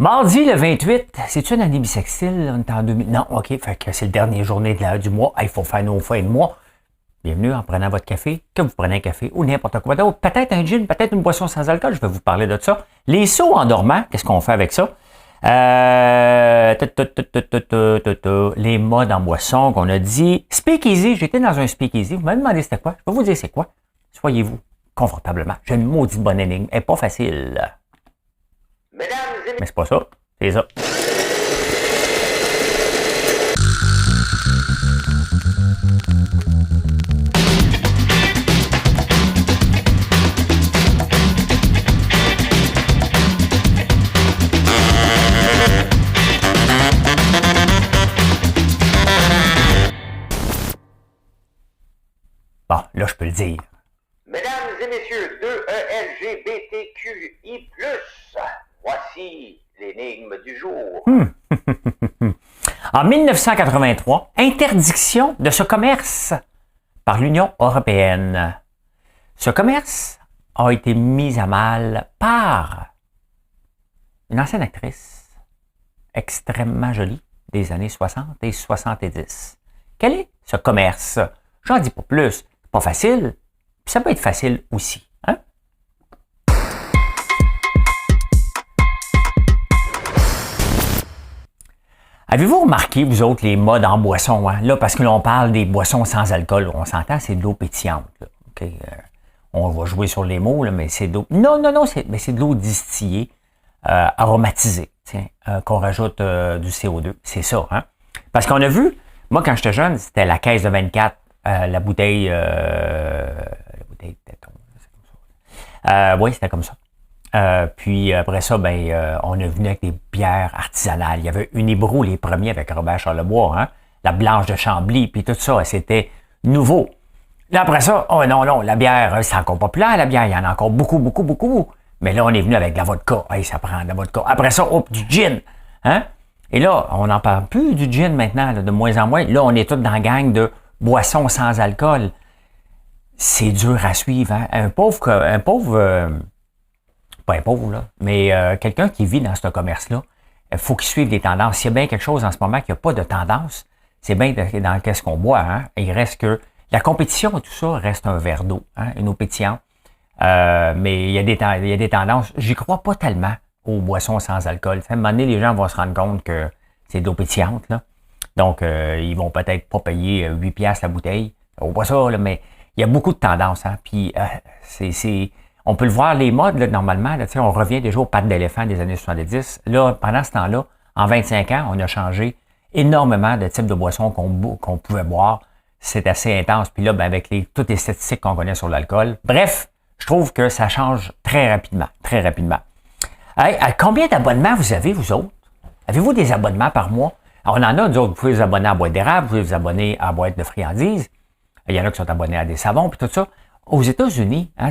Mardi le 28, c'est-tu une année bissextile? On est en 2000. Non, OK, fait que c'est le dernier journée du mois. Il faut faire nos fins de mois. Bienvenue en prenant votre café, que vous prenez un café ou n'importe quoi d'autre. Peut-être un gin, peut-être une boisson sans alcool, je vais vous parler de ça. Les seaux en dormant, qu'est-ce qu'on fait avec ça? Les modes en boisson qu'on a dit. Speakeasy, j'étais dans un speakeasy, vous m'avez demandé c'était quoi? Je vais vous dire c'est quoi. Soyez-vous confortablement. J'ai une maudite bonne énigme, elle n'est pas facile. Mais c'est pas ça, c'est ça. Bon, là, je peux le dire. Mesdames et messieurs, 2ELGBTQI+, voici l'énigme du jour. En 1983, interdiction de ce commerce par l'Union européenne. Ce commerce a été mis à mal par une ancienne actrice extrêmement jolie des années 60 et 70. Quel est ce commerce? J'en dis pas plus. Pas facile, puis ça peut être facile aussi. Hein? Avez-vous remarqué, vous autres, les modes en boisson? Hein? Là, parce que l'on parle des boissons sans alcool, on s'entend, c'est de l'eau pétillante. Là. Okay? On va jouer sur les mots, là, mais c'est de l'eau... Non, c'est de l'eau distillée, aromatisée, qu'on rajoute du CO2. C'est ça, hein? Parce qu'on a vu, moi, quand j'étais jeune, c'était la caisse de 24, la bouteille de téton, c'est comme ça. Oui, c'était comme ça. Puis après ça, on est venu avec des bières artisanales. Il y avait Unibrou, les premiers avec Robert Charlebois, hein? La Blanche de Chambly, puis tout ça, c'était nouveau. Là, après ça, oh non, la bière, c'est encore populaire, la bière, il y en a encore beaucoup. Mais là, on est venu avec de la vodka. Hey, ça prend de la vodka. Après ça, du gin. Hein? Et là, on n'en parle plus du gin maintenant, là, de moins en moins. Là, on est tous dans la gang de boissons sans alcool. C'est dur à suivre. Hein? Pas un pauvre, là, mais quelqu'un qui vit dans ce commerce-là, il faut qu'il suive des tendances. S'il y a bien quelque chose en ce moment qui n'a pas de tendance, c'est bien dans qu'est-ce qu'on boit. Hein? Il reste que la compétition et tout ça reste un verre d'eau, hein? Une eau pétillante. Mais il y a des tendances. J'y crois pas tellement aux boissons sans alcool. À un moment donné, les gens vont se rendre compte que c'est de l'eau pétillante, là. Donc, ils vont peut-être pas payer 8 piastres la bouteille. On voit ça, là, mais il y a beaucoup de tendances. Hein? Puis, on peut le voir, les modes, là, normalement, là, on revient déjà aux pattes d'éléphant des années 70. Là, pendant ce temps-là, en 25 ans, on a changé énormément de types de boissons qu'on pouvait boire. C'est assez intense. Puis là, avec toutes les statistiques qu'on connaît sur l'alcool. Bref, je trouve que ça change très rapidement. Hey, combien d'abonnements vous avez, vous autres? Avez-vous des abonnements par mois? Alors, on en a, nous autres, vous pouvez vous abonner à boîte d'érable, vous pouvez vous abonner à boîte de friandises. Il y en a qui sont abonnés à des savons, puis tout ça. Aux États-Unis, hein,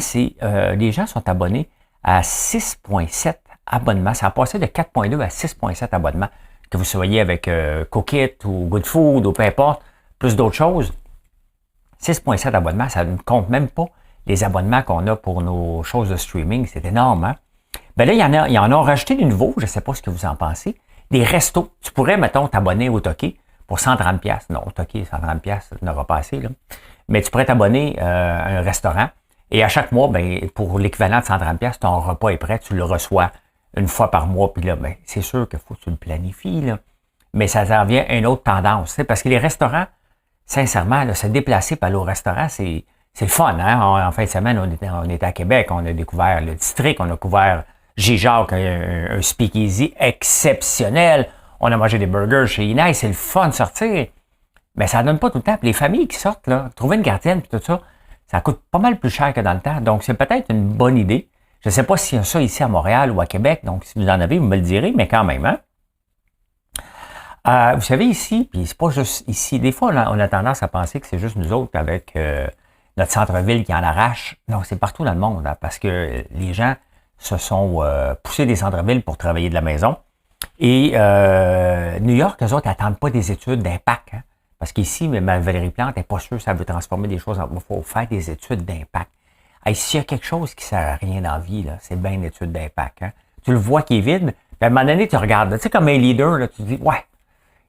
les gens sont abonnés à 6,7 abonnements. Ça a passé de 4,2 à 6,7 abonnements. Que vous soyez avec Cookit ou Good Food ou peu importe, plus d'autres choses. 6,7 abonnements, ça ne compte même pas les abonnements qu'on a pour nos choses de streaming. C'est énorme, hein? Ben là, il y en a rajouté de nouveau, je ne sais pas ce que vous en pensez. Des restos. Tu pourrais, mettons, t'abonner au Toki pour 130$. Non, au Toki, 130$, ça n'aura pas assez, là. Mais tu pourrais t'abonner à un restaurant et à chaque mois, pour l'équivalent de 130$, ton repas est prêt, tu le reçois une fois par mois. Puis là, c'est sûr qu'il faut que tu le planifies, là. Mais ça revient à une autre tendance. Parce que les restaurants, sincèrement, là, se déplacer pour aller au restaurant, c'est le fun. Hein? En fin de semaine, on était à Québec, on a découvert le district, on a couvert J-Jacques, un speakeasy exceptionnel. On a mangé des burgers chez Inès, c'est le fun de sortir. Mais ça ne donne pas tout le temps. Puis les familles qui sortent, là, trouver une gardienne puis tout ça, ça coûte pas mal plus cher que dans le temps. Donc, c'est peut-être une bonne idée. Je ne sais pas s'il y a ça ici à Montréal ou à Québec. Donc, si vous en avez, vous me le direz, mais quand même, hein? Vous savez, ici, puis c'est pas juste ici. Des fois, on a tendance à penser que c'est juste nous autres avec notre centre-ville qui en arrache. Non, c'est partout dans le monde, hein, parce que les gens se sont poussés des centres-villes pour travailler de la maison. Et New York, eux autres, n'attendent pas des études d'impact. Hein, parce qu'ici, Valérie Plante n'est pas sûre que ça veut transformer des choses. Il faut faire des études d'impact. Hey, s'il y a quelque chose qui ne sert à rien dans la vie, là, c'est bien l'étude d'impact. Hein. Tu le vois qui est vide, Puis à un moment donné, tu regardes, tu sais, comme un leader, là, tu te dis, ouais,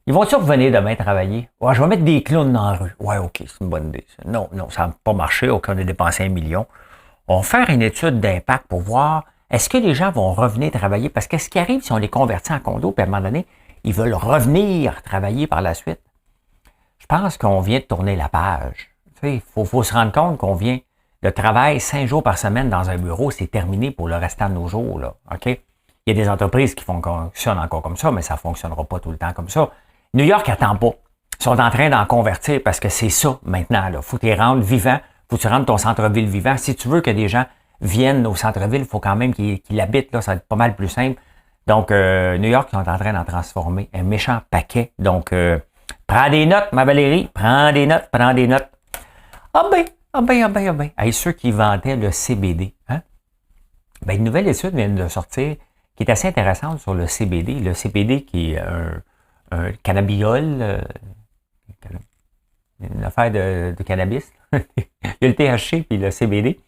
ils vont-tu revenir demain travailler? Ouais, je vais mettre des clowns dans la rue. Ouais, OK, c'est une bonne idée. Ça. Non, ça n'a pas marché, OK, on a dépensé 1 million. On va faire une étude d'impact pour voir est-ce que les gens vont revenir travailler? Parce que ce qui arrive si on les convertit en condo, puis à un moment donné, ils veulent revenir travailler par la suite. Je pense qu'on vient de tourner la page. Tu sais, faut se rendre compte qu'on vient de travailler 5 jours par semaine dans un bureau, c'est terminé pour le restant de nos jours, là. OK? Il y a des entreprises qui fonctionnent encore comme ça, mais ça ne fonctionnera pas tout le temps comme ça. New York n'attend pas. Ils sont en train d'en convertir parce que c'est ça maintenant. Il faut que tu les rendes vivants. Faut que tu rendes ton centre-ville vivant. Si tu veux que des gens viennent au centre-ville, il faut quand même qu'ils habitent. Là, ça va être pas mal plus simple. Donc, New York, ils sont en train d'en transformer un méchant paquet. Donc, prends des notes, ma Valérie. Prends des notes. Ah ben. Hey, ceux qui vantaient le CBD. Hein? Ben, une nouvelle étude vient de sortir qui est assez intéressante sur le CBD. Le CBD qui est un cannabiol, une affaire de cannabis. Il y a le THC puis le CBD.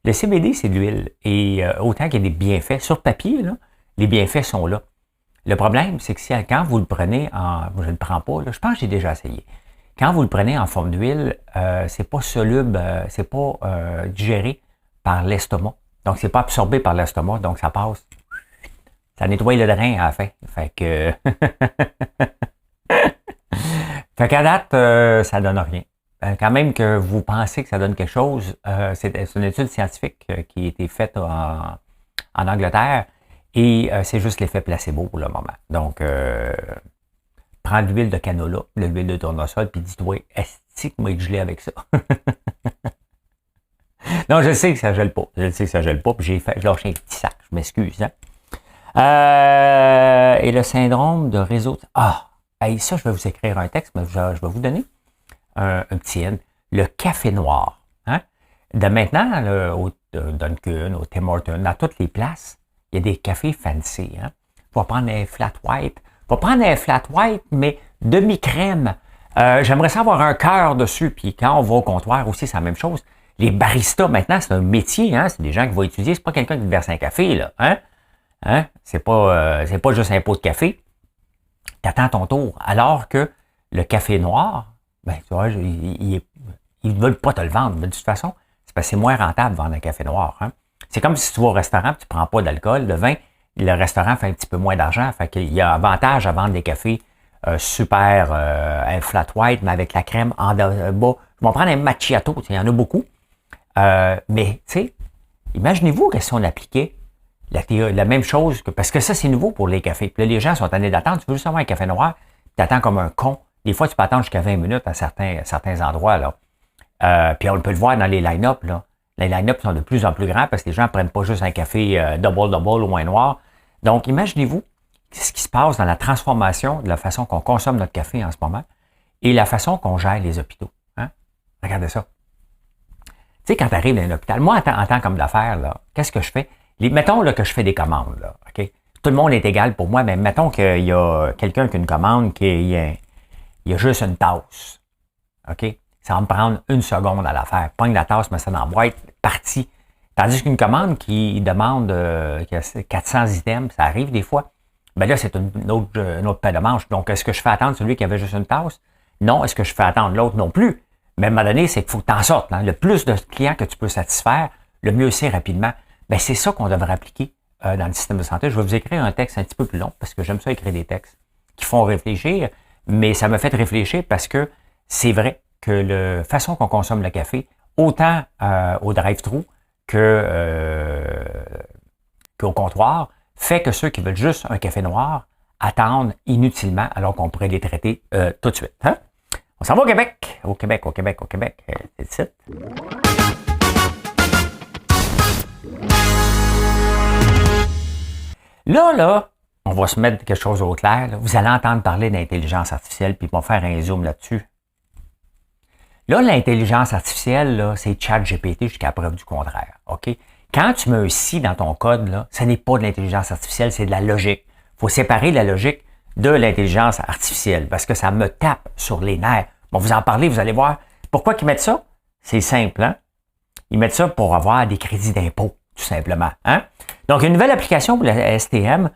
Le CBD, c'est de l'huile. Et autant qu'il y a des bienfaits, sur papier, là, les bienfaits sont là. Le problème, c'est que quand vous le prenez je ne le prends pas, là, je pense que j'ai déjà essayé. Quand vous le prenez en forme d'huile, c'est pas soluble, c'est pas digéré par l'estomac. Donc, c'est pas absorbé par l'estomac, donc ça passe. Ça nettoie le drain à la fin. Fait que... fait qu'à date, ça donne rien. Quand même que vous pensez que ça donne quelque chose, c'est une étude scientifique qui a été faite en Angleterre et c'est juste l'effet placebo pour le moment. Donc, prends de l'huile de canola, de l'huile de tournesol, puis dis-toi, est-ce que moi je gelé avec ça? Non, je sais que ça gèle pas. Puis j'ai lâché un petit sac. Je m'excuse. Hein? Et le syndrome de réseau... Hey, ça, je vais vous écrire un texte, mais je vais vous donner un petit N. Le café noir. Hein? De maintenant, là, au Dunkin', au Tim Hortons, dans toutes les places, il y a des cafés fancy. Hein? Faut prendre un flat white. Mais demi-crème. J'aimerais savoir un cœur dessus. Puis quand on va au comptoir aussi, c'est la même chose. Les baristas, maintenant, c'est un métier. Hein? C'est des gens qui vont étudier. C'est pas quelqu'un qui te verse un café. Là. Hein? C'est pas juste un pot de café. T'attends ton tour. Alors que le café noir, ben, tu vois, ils ne veulent pas te le vendre. Mais de toute façon, c'est parce que c'est moins rentable de vendre un café noir. Hein? C'est comme si tu vas au restaurant et tu ne prends pas d'alcool, de vin, le restaurant fait un petit peu moins d'argent. Fait qu'il y a avantage à vendre des cafés super, un flat white, mais avec la crème en bas. Je vais prendre un macchiato, il y en a beaucoup. Mais, tu sais, imaginez-vous que si on appliquait la même chose, parce que ça, c'est nouveau pour les cafés. Puis là, les gens sont tannés d'attendre. Tu veux juste avoir un café noir, tu attends comme un con. Des fois, tu peux attendre jusqu'à 20 minutes à certains endroits. Là. Puis on peut le voir dans les line-up. Là. Les line-up sont de plus en plus grands parce que les gens ne prennent pas juste un café double ou un noir. Donc, imaginez-vous ce qui se passe dans la transformation de la façon qu'on consomme notre café en ce moment et la façon qu'on gère les hôpitaux. Hein? Regardez ça. Tu sais, quand tu arrives dans un hôpital, moi, en tant qu'homme d'affaires, là, qu'est-ce que je fais? Mettons là, que je fais des commandes. Là, okay? Tout le monde est égal pour moi, mais mettons qu'il y a quelqu'un qui a une commande, il y a juste une tasse. OK? Ça va me prendre 1 seconde à la faire. Pogne la tasse, mets ça dans la boîte, parti. Tandis qu'une commande qui demande 400 items, ça arrive des fois, ben là, c'est une autre paire de manches. Donc, est-ce que je fais attendre celui qui avait juste une tasse? Non. Est-ce que je fais attendre l'autre? Non plus. Mais à un moment donné, c'est qu'il faut que tu en sortes. Hein? Le plus de clients que tu peux satisfaire, le mieux c'est rapidement. Ben, c'est ça qu'on devrait appliquer dans le système de santé. Je vais vous écrire un texte un petit peu plus long parce que j'aime ça écrire des textes qui font réfléchir, mais ça me fait réfléchir parce que c'est vrai que la façon qu'on consomme le café, autant au drive-thru qu'au comptoir, fait que ceux qui veulent juste un café noir attendent inutilement alors qu'on pourrait les traiter tout de suite. Hein? On s'en va au Québec. Au Québec. C'est ça. Là, on va se mettre quelque chose au clair. Là. Vous allez entendre parler d'intelligence artificielle, puis on va faire un zoom là-dessus. Là, l'intelligence artificielle, là, c'est ChatGPT jusqu'à preuve du contraire. OK? Quand tu mets un si dans ton code, là, ce n'est pas de l'intelligence artificielle, c'est de la logique. Il faut séparer la logique de l'intelligence artificielle parce que ça me tape sur les nerfs. Bon, vous en parlez, vous allez voir. Pourquoi ils mettent ça? C'est simple, hein? Ils mettent ça pour avoir des crédits d'impôt, tout simplement. Hein? Donc, une nouvelle application pour la STM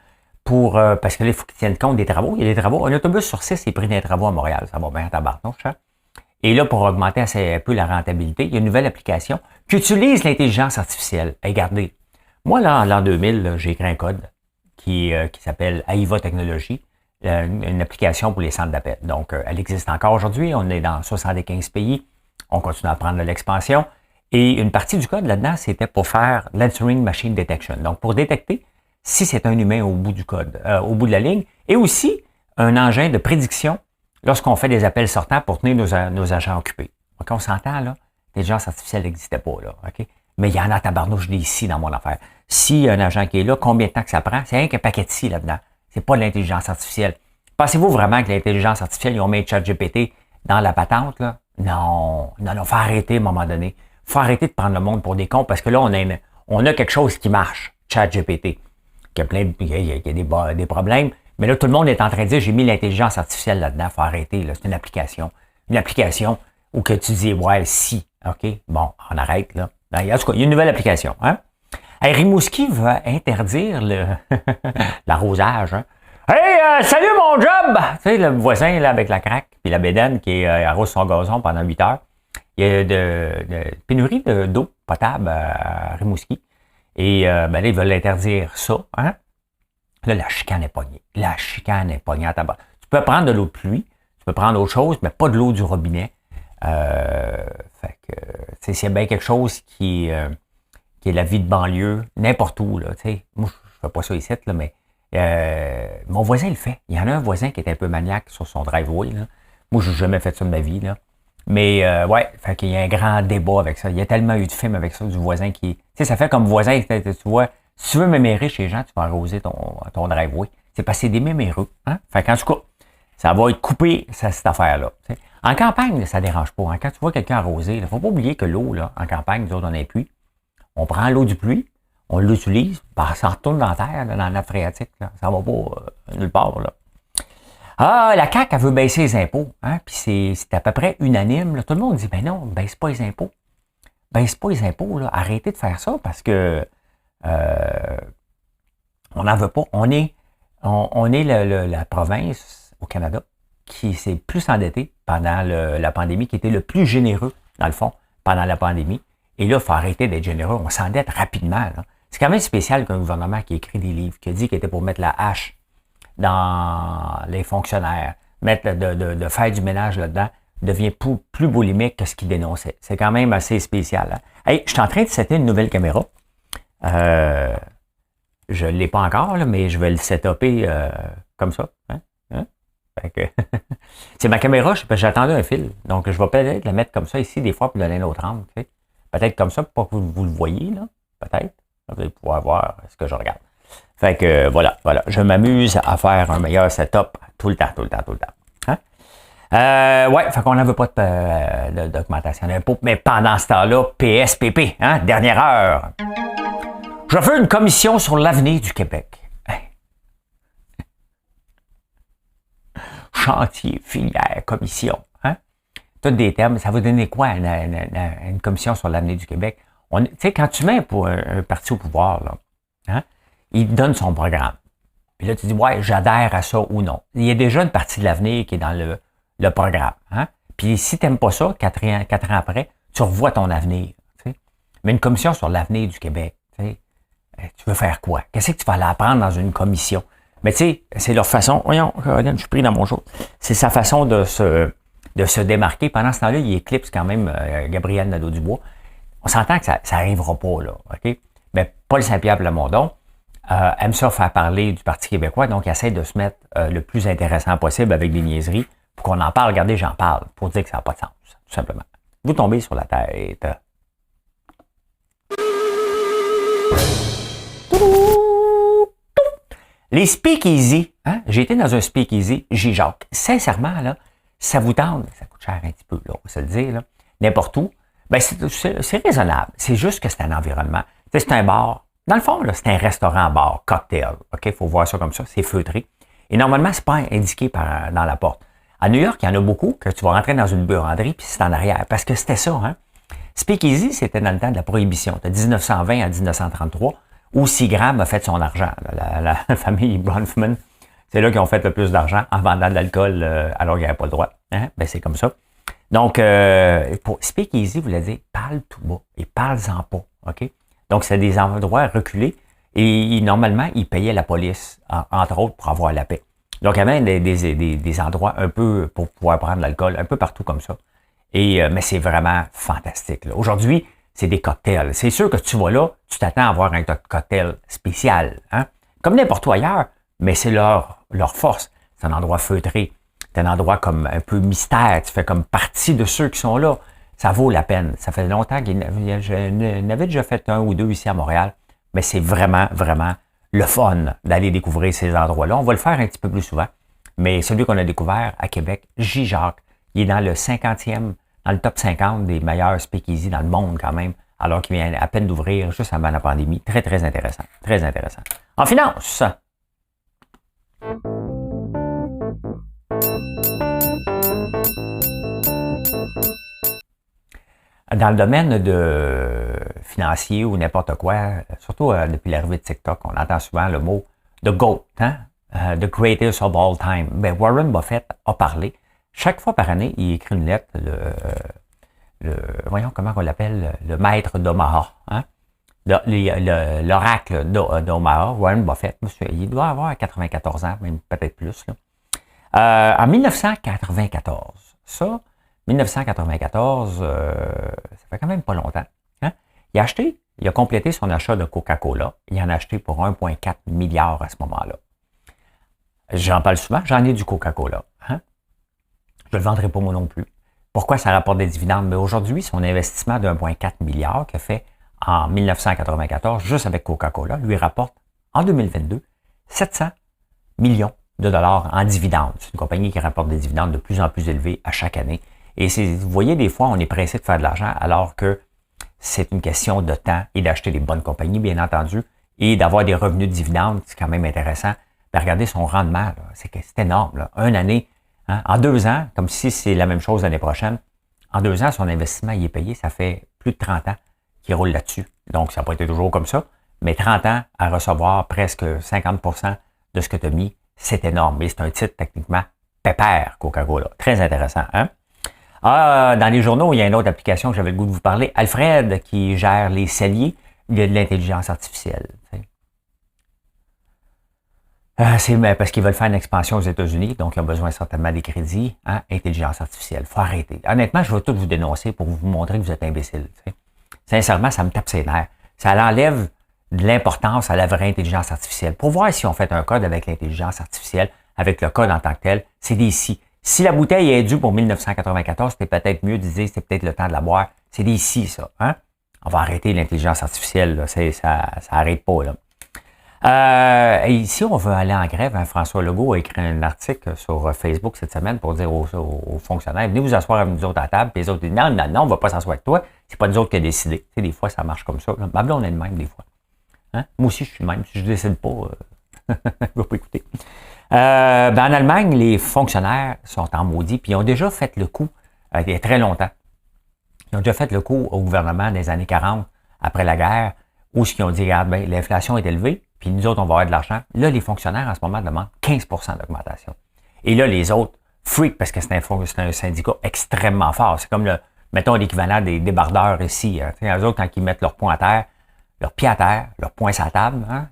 parce que là, il faut qu'ils tiennent compte des travaux. Il y a des travaux. Un autobus sur 6 est pris des travaux à Montréal. Ça va bien, tabarnouche, hein? Et là, pour augmenter assez un peu la rentabilité, il y a une nouvelle application qui utilise l'intelligence artificielle. Et regardez, moi, là, en l'an 2000, là, j'ai écrit un code qui s'appelle AIVA Technologies, une application pour les centres d'appel. Donc, elle existe encore aujourd'hui. On est dans 75 pays. On continue à prendre de l'expansion. Et une partie du code là-dedans, c'était pour faire l'Answering Machine Detection. Donc, pour détecter si c'est un humain au bout du code, au bout de la ligne. Et aussi, un engin de prédiction lorsqu'on fait des appels sortants pour tenir nos agents occupés. OK, on s'entend, là? L'intelligence artificielle n'existait pas, là. OK? Mais il y en a tabarnouche des si dans mon affaire. Si un agent qui est là, combien de temps que ça prend? C'est rien qu'un paquet de si là-dedans. C'est pas de l'intelligence artificielle. Pensez-vous vraiment que l'intelligence artificielle, ils ont mis ChatGPT dans la patente, là? Non, faut arrêter à un moment donné. Faut arrêter de prendre le monde pour des cons parce que là, on a quelque chose qui marche, ChatGPT. Il y a des problèmes. Mais là, tout le monde est en train de dire, j'ai mis l'intelligence artificielle là-dedans, faut arrêter, là. C'est une application. Une application où que tu dis, ouais, si. OK? Bon, on arrête, là. En tout cas, il y a une nouvelle application, hein? Hey, Rimouski va interdire l'arrosage, hein? Hey, salut mon job! Tu sais, le voisin, là, avec la craque, puis la bédaine qui arrose son gazon pendant 8 heures. Il y a de pénurie d'eau potable à Rimouski. Et là, ils veulent interdire ça, hein? Là, la chicane est pognée. La chicane est pognée à tabac. Tu peux prendre de l'eau de pluie, tu peux prendre autre chose, mais pas de l'eau du robinet. Fait que, s'il y a bien quelque chose qui est la vie de banlieue, n'importe où, là, tu sais. Moi, je fais pas ça ici, là, mais mon voisin le fait. Il y en a un voisin qui est un peu maniaque sur son driveway, là. Moi, j'ai jamais fait ça de ma vie, là. Mais, ouais, fait qu'il y a un grand débat avec ça. Il y a tellement eu de films avec ça, du voisin qui... Tu sais, ça fait comme voisin, tu vois... Si tu veux mémérer chez les gens, tu vas arroser ton driveway. C'est parce que c'est des méméreux. Hein? Fait qu'en tout cas, ça va être coupé, cette affaire-là. T'sais. En campagne, ça ne dérange pas. Hein? Quand tu vois quelqu'un arroser, il ne faut pas oublier que l'eau, là, en campagne, nous autres, on a pluie. On prend l'eau du pluie, on l'utilise, ça retourne dans la terre, là, dans la nappe phréatique. Là. Ça ne va pas nulle part. Là. Ah, la CAQ, elle veut baisser les impôts. Hein? Puis c'est à peu près unanime. Là. Tout le monde dit, ben non, baisse pas les impôts. Baisse pas les impôts. Là. Arrêtez de faire ça parce que on n'en veut pas. On est la province au Canada qui s'est plus endettée pendant la pandémie, qui était le plus généreux, dans le fond, pendant la pandémie. Et là, il faut arrêter d'être généreux. On s'endette rapidement. Là. C'est quand même spécial qu'un gouvernement qui écrit des livres, qui a dit qu'il était pour mettre la hache dans les fonctionnaires, de faire du ménage là-dedans, devient plus boulimique que ce qu'il dénonçait. C'est quand même assez spécial. Hein. Hey, je suis en train de setter une nouvelle caméra. Je ne l'ai pas encore, là, mais je vais le setuper comme ça. Hein? Fait que c'est ma caméra, j'attendais un fil. Donc, je vais peut-être la mettre comme ça ici, des fois, pour donner un autre angle. Tu sais. Peut-être comme ça, pour pas que vous le voyez, là. Peut-être. Vous allez pouvoir voir ce que je regarde. Fait que voilà. Je m'amuse à faire un meilleur setup tout le temps. Hein? Ouais, fait qu'on n'en veut pas d'augmentation d'impôts. Mais pendant ce temps-là, PSPP, hein, dernière heure. Je veux une commission sur l'avenir du Québec. Chantier, filière, commission. Hein? Tous des termes. Ça va donner quoi une commission sur l'avenir du Québec? Tu sais, quand tu mets un parti au pouvoir, là, hein, il donne son programme. Puis là, tu dis, ouais, j'adhère à ça ou non. Il y a déjà une partie de l'avenir qui est dans le programme. Hein? Puis si tu n'aimes pas ça, 4 ans après, tu revois ton avenir. T'sais. Mais une commission sur l'avenir du Québec, tu veux faire quoi? Qu'est-ce que tu vas aller apprendre dans une commission? Mais tu sais, c'est leur façon. Voyons, je suis pris dans mon jour. C'est sa façon de se démarquer. Pendant ce temps-là, il éclipse quand même Gabriel Nadeau-Dubois. On s'entend que ça n'arrivera pas, là. OK? Mais Paul Saint-Pierre Plamondon aime ça faire parler du Parti québécois, donc il essaie de se mettre le plus intéressant possible avec des niaiseries pour qu'on en parle. Regardez, j'en parle pour dire que ça n'a pas de sens, tout simplement. Vous tombez sur la tête. Les speakeasy, hein? J'ai été dans un speakeasy, J-Jacques. Sincèrement, là, ça vous tente, ça coûte cher un petit peu, là, on va se le dire, là, n'importe où. Ben, c'est raisonnable. C'est juste que c'est un environnement. C'est un bar. Dans le fond, là, c'est un restaurant-bar, cocktail. OK? Il faut voir ça comme ça. C'est feutré. Et normalement, c'est pas indiqué dans la porte. À New York, il y en a beaucoup que tu vas rentrer dans une buanderie puis c'est en arrière. Parce que c'était ça, hein? Speakeasy, c'était dans le temps de la Prohibition, de 1920 à 1933, où Seagram a fait son argent. La famille Bronfman, c'est là qu'ils ont fait le plus d'argent en vendant de l'alcool alors qu'ils n'avaient pas le droit. Hein? Ben, c'est comme ça. Donc, pour Speakeasy, vous l'avez dit, parle tout bas et parle-en pas. OK? Donc, c'est des endroits reculés et normalement, ils payaient la police, entre autres, pour avoir la paix. Donc, il y avait des endroits un peu pour pouvoir prendre de l'alcool, un peu partout comme ça. Mais c'est vraiment fantastique. Aujourd'hui, c'est des cocktails. C'est sûr que tu vas là, tu t'attends à avoir un cocktail spécial. Hein? Comme n'importe où ailleurs, mais c'est leur force. C'est un endroit feutré. C'est un endroit comme un peu mystère. Tu fais comme partie de ceux qui sont là. Ça vaut la peine. Ça fait longtemps je n'avais déjà fait un ou deux ici à Montréal. Mais c'est vraiment, vraiment le fun d'aller découvrir ces endroits-là. On va le faire un petit peu plus souvent. Mais celui qu'on a découvert à Québec, J. Jacques, il est dans le 50e, dans le top 50 des meilleurs speakeasy dans le monde quand même, alors qu'il vient à peine d'ouvrir juste avant la pandémie. Très, très intéressant. Très intéressant. En finance, dans le domaine de financier ou n'importe quoi, surtout depuis l'arrivée de TikTok, on entend souvent le mot « the GOAT hein? The greatest of all time ». Ben, Warren Buffett a parlé. Chaque fois par année, il écrit une lettre, voyons comment on l'appelle, le maître d'Omaha. Hein? L'oracle d'Omaha, Warren Buffett, monsieur, il doit avoir 94 ans, même peut-être plus. Là. En 1994, 1994, ça fait quand même pas longtemps. Hein? Il a complété son achat de Coca-Cola. Il en a acheté pour 1,4 milliard à ce moment-là. J'en parle souvent, j'en ai du Coca-Cola. Hein? Je ne le vendrai pas moi non plus. Pourquoi ça rapporte des dividendes? Mais aujourd'hui, son investissement de 1,4 milliard qu'il a fait en 1994, juste avec Coca-Cola, lui rapporte en 2022 700 millions de dollars en dividendes. C'est une compagnie qui rapporte des dividendes de plus en plus élevés à chaque année. Et vous voyez, des fois, on est pressé de faire de l'argent alors que c'est une question de temps et d'acheter des bonnes compagnies, bien entendu, et d'avoir des revenus de dividendes, c'est quand même intéressant. Mais regardez son rendement, c'est énorme. Là. Une année, hein, en 2 ans, comme si c'est la même chose l'année prochaine, en 2 ans, son investissement il est payé, ça fait plus de 30 ans qu'il roule là-dessus. Donc, ça n'a pas été toujours comme ça, mais 30 ans à recevoir presque 50% de ce que tu as mis, c'est énorme. Et c'est un titre techniquement pépère, Coca-Cola. Très intéressant, hein? Dans les journaux, il y a une autre application que j'avais le goût de vous parler. Alfred, qui gère les celliers, il y a de l'intelligence artificielle. C'est parce qu'ils veulent faire une expansion aux États-Unis, donc ils ont besoin certainement des crédits. Hein? Intelligence artificielle, faut arrêter. Honnêtement, je vais tout vous dénoncer pour vous montrer que vous êtes imbécile. T'sais. Sincèrement, ça me tape ses nerfs. Ça enlève de l'importance à la vraie intelligence artificielle. Pour voir si on fait un code avec l'intelligence artificielle, avec le code en tant que tel, c'est des si. Si la bouteille est due pour 1994, c'était peut-être mieux de dire c'est peut-être le temps de la boire. C'est des si, ça. Hein? On va arrêter l'intelligence artificielle. Là. Ça arrête pas. Là. Et ici, on veut aller en grève. Hein? François Legault a écrit un article sur Facebook cette semaine pour dire aux fonctionnaires, venez vous asseoir avec nous autres à table. Puis les autres disent, non, on ne va pas s'asseoir avec toi. C'est pas nous autres qui a décidé. Tu sais, des fois, ça marche comme ça. Ma blonde est de même, des fois. Hein? Moi aussi, je suis le même. Si je ne décide pas, je ne vais pas écouter. En Allemagne, les fonctionnaires sont en maudit, puis ils ont déjà fait le coup il y a très longtemps. Ils ont déjà fait le coup au gouvernement des années 40, après la guerre, où ils ont dit, regarde, ben, l'inflation est élevée, puis nous autres, on va avoir de l'argent. Là, les fonctionnaires, en ce moment, demandent 15% d'augmentation. Et là, les autres, freak, parce que c'est un syndicat extrêmement fort. C'est comme, mettons, l'équivalent des débardeurs ici. Hein. Eux autres, quand ils mettent leur poing à terre, leur pied à terre, leur poing sur la table, hein,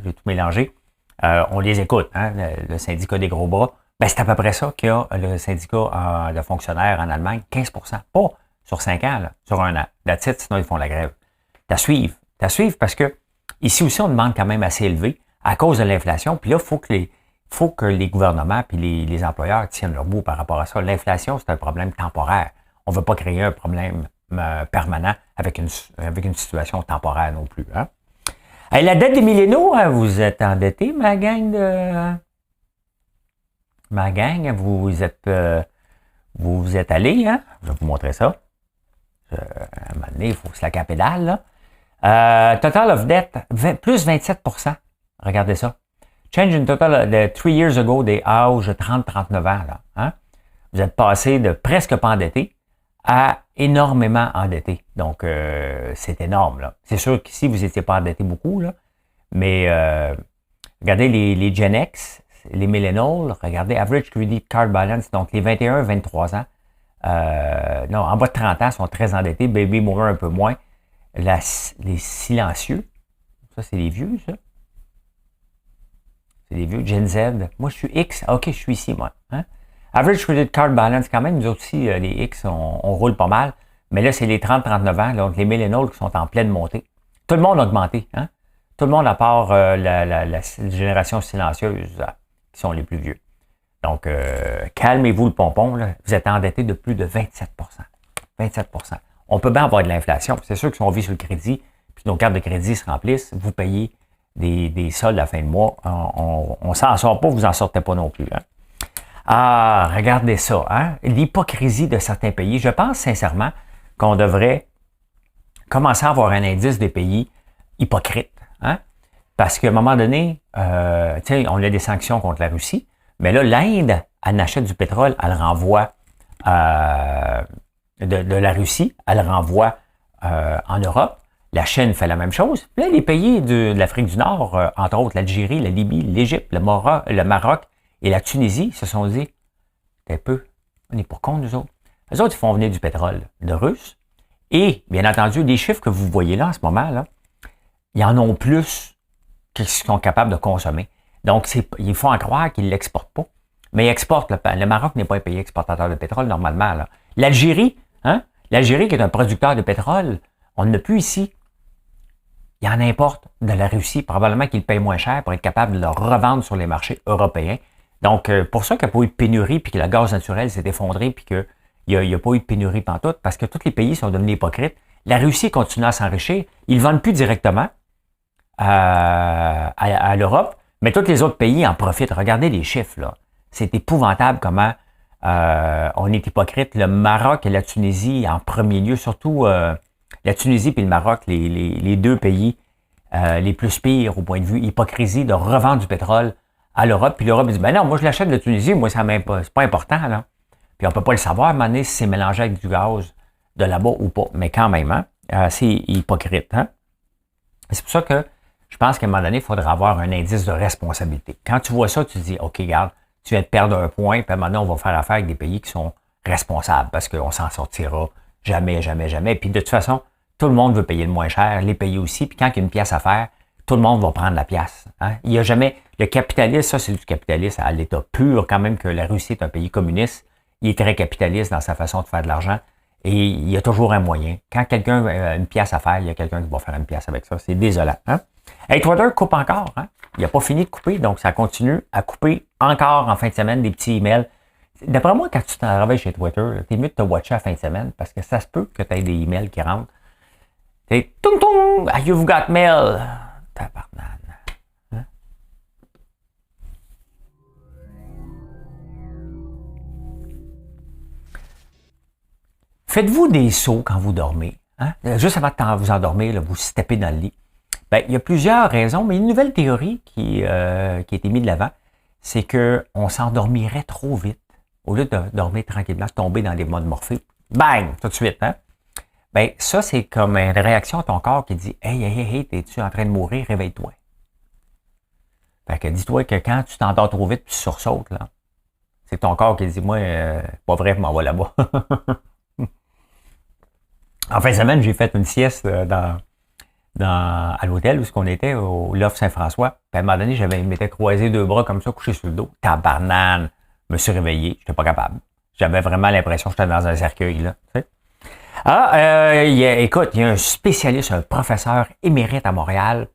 j'ai tout mélangé, on les écoute, hein, le syndicat des gros bras. Ben, c'est à peu près ça qu'il y a le syndicat de fonctionnaires en Allemagne, 15%. Pas sur 5 ans, là, sur 1 an. That's it, sinon ils font la grève. T'as suivre parce que ici aussi, on demande quand même assez élevé à cause de l'inflation. Puis là, il faut que les gouvernements puis les employeurs tiennent leur bout par rapport à ça. L'inflation, c'est un problème temporaire. On ne veut pas créer un problème permanent avec une situation temporaire non plus. Hein? Hey, la dette des milléniaux, hein, vous êtes endettés, ma gang, vous êtes allés, hein? Je vais vous montrer ça. À un moment donné, il faut se la capédale, là. Total of debt, plus 27%. Regardez ça. Change in total de 3 years ago des âges 30-39 ans, là. Hein? Vous êtes passé de presque pas endetté à énormément endetté. Donc, c'est énorme, là. C'est sûr que si vous n'étiez pas endetté beaucoup, là, Mais regardez les Gen X, les Millennials, regardez Average Credit Card Balance, donc les 21-23 ans, non, en bas de 30 ans sont très endettés, Baby Boomer un peu moins. Les silencieux, ça c'est les vieux, ça. C'est les vieux, Gen Z. Moi je suis X, ok, je suis ici, moi. Hein? Average Credit Card Balance, quand même, nous aussi, les X, on roule pas mal. Mais là, c'est les 30-39 ans, donc les millennials qui sont en pleine montée. Tout le monde a augmenté. Hein? Tout le monde, à part la génération silencieuse, qui sont les plus vieux. Donc, calmez-vous le pompon. Là. Vous êtes endetté de plus de 27 27 On peut bien avoir de l'inflation. C'est sûr que si on vit sur le crédit, puis nos cartes de crédit se remplissent, vous payez des soldes à la fin de mois. On s'en sort pas, vous en sortez pas non plus. Hein? Ah, regardez ça, hein? L'hypocrisie de certains pays. Je pense sincèrement qu'on devrait commencer à avoir un indice des pays hypocrites. Hein? Parce qu'à un moment donné, on a des sanctions contre la Russie, mais là, l'Inde, elle achète du pétrole, elle renvoie de la Russie, elle renvoie en Europe. La Chine fait la même chose. Puis là, les pays de l'Afrique du Nord, entre autres l'Algérie, la Libye, l'Égypte, le Maroc et la Tunisie, se sont dit, un peu, on n'est pas contre nous autres. Les autres, ils font venir du pétrole de Russes. Et, bien entendu, les chiffres que vous voyez là en ce moment, là, ils en ont plus qu'ils sont capables de consommer. Donc, il faut en croire qu'ils ne l'exportent pas. Mais ils exportent. Le Maroc n'est pas un pays exportateur de pétrole, normalement. Là. L'Algérie, hein? L'Algérie qui est un producteur de pétrole, on n'a plus ici. Il en importe de la Russie, probablement qu'ils payent moins cher pour être capable de le revendre sur les marchés européens. Donc, pour ça qu'il n'y a pas eu de pénurie, puis que le gaz naturel s'est effondré, puis qu'il n'y a pas eu de pénurie pantoute, parce que tous les pays sont devenus hypocrites. La Russie continue à s'enrichir. Ils ne vendent plus directement à l'Europe, mais tous les autres pays en profitent. Regardez les chiffres, là. C'est épouvantable comment on est hypocrite. Le Maroc et la Tunisie en premier lieu, surtout la Tunisie et le Maroc, les deux pays les plus pires au point de vue hypocrisie de revendre du pétrole à l'Europe. Puis l'Europe dit, ben non, moi je l'achète de la Tunisie, moi c'est pas important, là. Puis on peut pas le savoir, à un moment donné, si c'est mélangé avec du gaz de là-bas ou pas. Mais quand même, hein, c'est hypocrite. Hein? C'est pour ça que je pense qu'à un moment donné, il faudra avoir un indice de responsabilité. Quand tu vois ça, tu te dis, OK, regarde, tu viens de perdre un point, puis à un moment donné, on va faire affaire avec des pays qui sont responsables parce qu'on s'en sortira jamais, jamais, jamais. Puis de toute façon, tout le monde veut payer le moins cher, les pays aussi. Puis quand il y a une pièce à faire, tout le monde va prendre la pièce. Hein? Il n'y a jamais... Le capitalisme, ça, c'est du capitalisme à l'état pur, quand même que la Russie est un pays communiste. Il est très capitaliste dans sa façon de faire de l'argent. Et il y a toujours un moyen. Quand quelqu'un a une pièce à faire, il y a quelqu'un qui va faire une pièce avec ça. C'est désolant. Hein? Hey, Twitter coupe encore. Hein? Il n'a pas fini de couper, donc ça continue à couper encore en fin de semaine des petits emails. D'après moi, quand tu travailles chez Twitter, t'es mieux de te watcher à la fin de semaine parce que ça se peut que tu aies des emails qui rentrent. C'est « Tung tung! You've got mail! » Tabarnane. Hein? Faites-vous des sauts quand vous dormez? Hein? Juste avant de vous endormir, là, vous steppez dans le lit. Ben, il y a plusieurs raisons, mais une nouvelle théorie qui a été mise de l'avant, c'est qu'on s'endormirait trop vite. Au lieu de dormir tranquillement, se tomber dans des modes morphés. Bang! Tout de suite. Hein? Ben, ça, c'est comme une réaction à ton corps qui dit « Hey, t'es-tu en train de mourir? Réveille-toi. » Fait que dis-toi que quand tu t'endors trop vite, tu sursautes, là. C'est ton corps qui dit « Moi, pas vrai, je m'en vais là-bas. » En fin de semaine, j'ai fait une sieste à l'hôtel où on était, au Loft Saint-François. Puis à un moment donné, je m'étais croisé deux bras comme ça, couché sur le dos. Tabarnane! Je me suis réveillé, j'étais pas capable. J'avais vraiment l'impression que j'étais dans un cercueil, là. Tu sais? Écoute, il y a un spécialiste, un professeur émérite à Montréal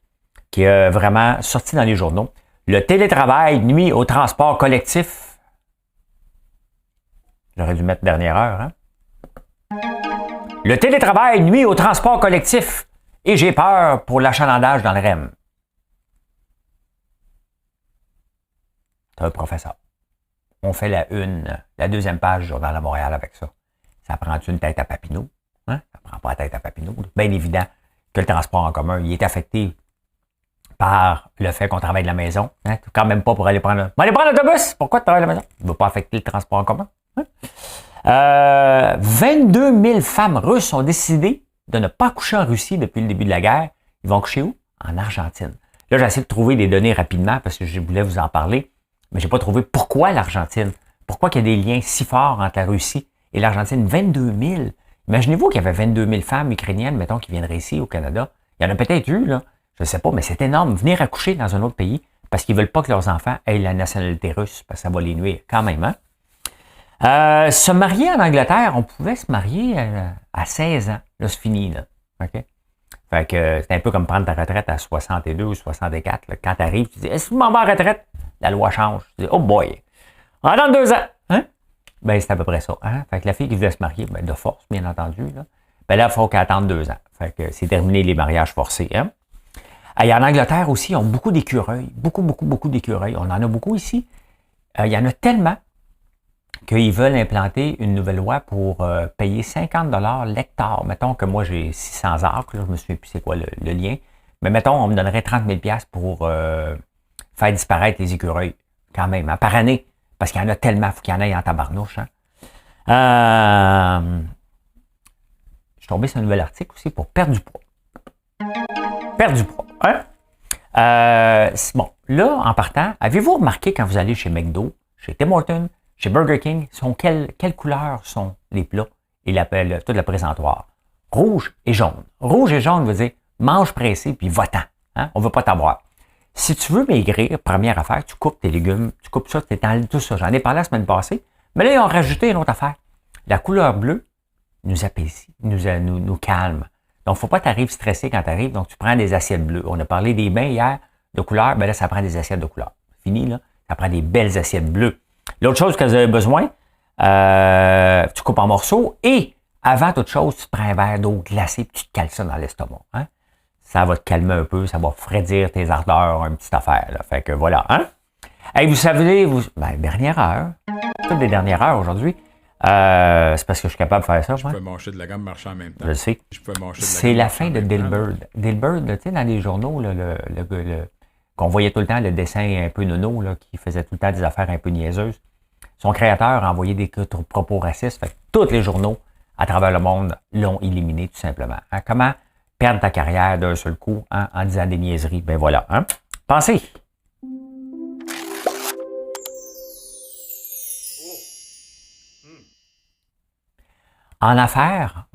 qui a vraiment sorti dans les journaux. Le télétravail nuit au transport collectif. J'aurais dû mettre dernière heure, hein? Le télétravail nuit au transport collectif et j'ai peur pour l'achalandage dans le REM. C'est un professeur. On fait la deuxième page du Journal de Montréal avec ça. Ça prend-tu une tête à Papineau? Hein? Ça prend pas la tête à Papineau. Bien évident que le transport en commun, il est affecté par le fait qu'on travaille de la maison. Hein? Quand même pas pour aller prendre l'autobus. Pourquoi tu travailles de la maison? Il ne va pas affecter le transport en commun. Hein? 22 000 femmes russes ont décidé de ne pas coucher en Russie depuis le début de la guerre. Ils vont coucher où? En Argentine. Là, j'ai essayé de trouver des données rapidement parce que je voulais vous en parler, mais j'ai pas trouvé pourquoi l'Argentine. Pourquoi il y a des liens si forts entre la Russie et l'Argentine? 22 000. Imaginez-vous qu'il y avait 22 000 femmes ukrainiennes, mettons, qui viendraient ici au Canada. Il y en a peut-être eu, là. Je ne sais pas, mais c'est énorme. Venir accoucher dans un autre pays parce qu'ils ne veulent pas que leurs enfants aient la nationalité russe, parce que ça va les nuire quand même, hein? Se marier en Angleterre, on pouvait se marier à 16 ans. Là, c'est fini, là. OK? Fait que c'est un peu comme prendre ta retraite à 62 ou 64. Là. Quand tu arrives, tu dis, est-ce que je m'en vais en retraite? La loi change. Tu dis, oh boy! En dans 2 ans! Hein? Ben, c'est à peu près ça. Hein? Fait que la fille qui voulait se marier, ben, de force, bien entendu, là, ben là, il faut qu'elle attende 2 ans. Fait que c'est terminé les mariages forcés. Hein? Et en Angleterre aussi, ils ont beaucoup d'écureuils. Beaucoup d'écureuils. On en a beaucoup ici. Il y en a tellement qu'ils veulent implanter une nouvelle loi pour payer 50 $ l'hectare. Mettons que moi, j'ai 600 acres. Là, je me souviens plus c'est quoi le lien. Mais mettons, on me donnerait 30 000 $ pour faire disparaître les écureuils. Quand même, hein, par année. Parce qu'il y en a tellement, il faut qu'il y en ait en tabarnouche. Hein. Je suis tombé sur un nouvel article aussi pour perdre du poids. Perdre du poids. Hein? Bon, là, en partant, avez-vous remarqué quand vous allez chez McDo, chez Tim Hortons, chez Burger King, quelles couleurs sont les plats et tout le présentoir? Rouge et jaune. Rouge et jaune veut dire mange pressé puis va-t'en. Hein? On ne veut pas t'avoir. Si tu veux maigrir, première affaire, tu coupes tes légumes, tu coupes ça, tu étales tout ça. J'en ai parlé la semaine passée. Mais là, ils ont rajouté une autre affaire. La couleur bleue nous apaisait, nous calme. Donc, il ne faut pas t'arriver stressé quand tu arrives. Donc, tu prends des assiettes bleues. On a parlé des bains hier de couleur. Ben là, ça prend des assiettes de couleur. Fini, là. Ça prend des belles assiettes bleues. L'autre chose que vous avez besoin, tu coupes en morceaux et avant toute chose, tu prends un verre d'eau glacée et tu te cales ça dans l'estomac. Hein? Ça va te calmer un peu, ça va refroidir tes ardeurs, une petite affaire. Là. Fait que voilà. Hein? Hey, vous savez, dernière heure, toutes les dernières heures aujourd'hui, c'est parce que je suis capable de faire ça. Je peux mâcher de la gomme marcher en même temps. Je le sais. C'est la fin de Dilbert. Dilbert, tu sais, dans les journaux, là, qu'on voyait tout le temps, le dessin un peu nono, là, qui faisait tout le temps des affaires un peu niaiseuses. Son créateur a envoyé des propos racistes. Fait que tous les journaux à travers le monde l'ont éliminé, tout simplement. Hein? Comment perdre ta carrière d'un seul coup en disant des niaiseries? Ben voilà. Hein? Pensez! En affaires,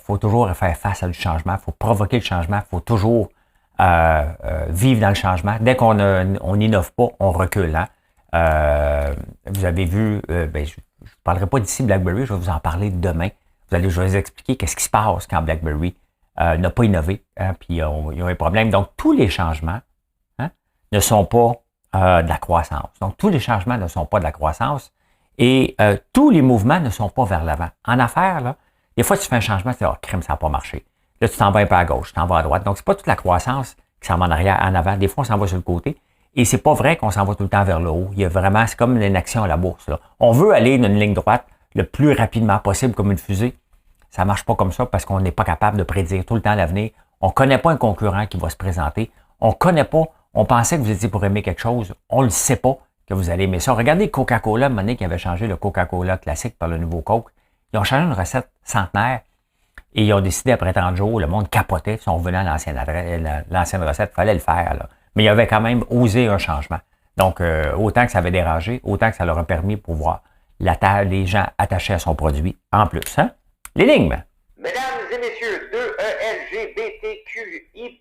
faut toujours faire face à du changement, faut provoquer le changement, faut toujours vivre dans le changement. Dès qu'on n'innove pas, on recule. Hein? Vous avez vu, je ne parlerai pas d'ici BlackBerry, je vais vous en parler demain. Je vais vous expliquer qu'est-ce qui se passe quand BlackBerry n'a pas innové, hein, puis ils ont un problème. Donc, tous les changements ne sont pas de la croissance. Donc, tous les changements ne sont pas de la croissance et tous les mouvements ne sont pas vers l'avant. En affaires, là, des fois, tu fais un changement, tu dis, oh, crème, ça n'a pas marché. Là, tu t'en vas un peu à gauche, tu t'en vas à droite. Donc, c'est pas toute la croissance qui s'en va en arrière, en avant. Des fois, on s'en va sur le côté. Et c'est pas vrai qu'on s'en va tout le temps vers le haut. Il y a vraiment, c'est comme une action à la bourse. Là. On veut aller dans une ligne droite le plus rapidement possible comme une fusée. Ça marche pas comme ça parce qu'on n'est pas capable de prédire tout le temps l'avenir. On connaît pas un concurrent qui va se présenter. On connaît pas. On pensait que vous étiez pour aimer quelque chose. On le sait pas que vous allez aimer ça. Regardez Coca-Cola, à un moment donné, qui avait changé le Coca-Cola classique par le nouveau Coke. Ils ont changé une recette centenaire et ils ont décidé après 30 jours, le monde capotait. Ils sont revenus à l'ancienne recette. Il fallait le faire, là. Mais ils avaient quand même osé un changement. Donc, autant que ça avait dérangé, autant que ça leur a permis de pouvoir les gens attachés à son produit en plus. Hein? L'énigme. Mesdames et messieurs de LGBTQI+,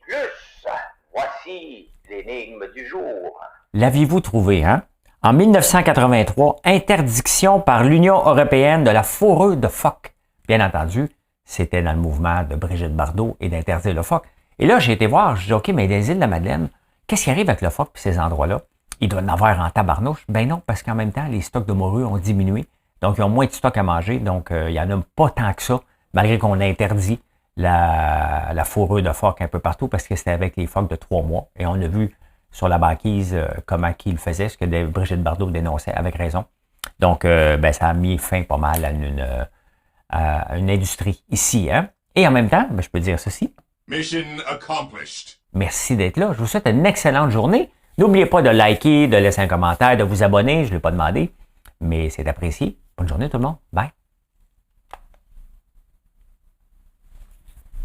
voici l'énigme du jour. L'aviez-vous trouvé, hein? En 1983, interdiction par l'Union européenne de la fourrure de phoque. Bien entendu, c'était dans le mouvement de Brigitte Bardot et d'interdire le phoque. Et là, j'ai été voir, je dis, OK, mais des îles de la Madeleine, qu'est-ce qui arrive avec le phoque et ces endroits-là? Il doit en avoir en tabarnouche. Ben non, parce qu'en même temps, les stocks de morue ont diminué. Donc, ils ont moins de stocks à manger. Donc, il n'y en a pas tant que ça, malgré qu'on a interdit la fourrure de phoque un peu partout parce que c'était avec les phoques de 3 mois. Et on a vu sur la banquise comment qu'ils le faisaient, ce que Brigitte Bardot dénonçait avec raison. Donc, ça a mis fin pas mal à une industrie ici. Hein? Et en même temps, je peux dire ceci. Mission accomplished. Merci d'être là. Je vous souhaite une excellente journée. N'oubliez pas de liker, de laisser un commentaire, de vous abonner. Je ne l'ai pas demandé, mais c'est apprécié. Bonne journée tout le monde. Bye.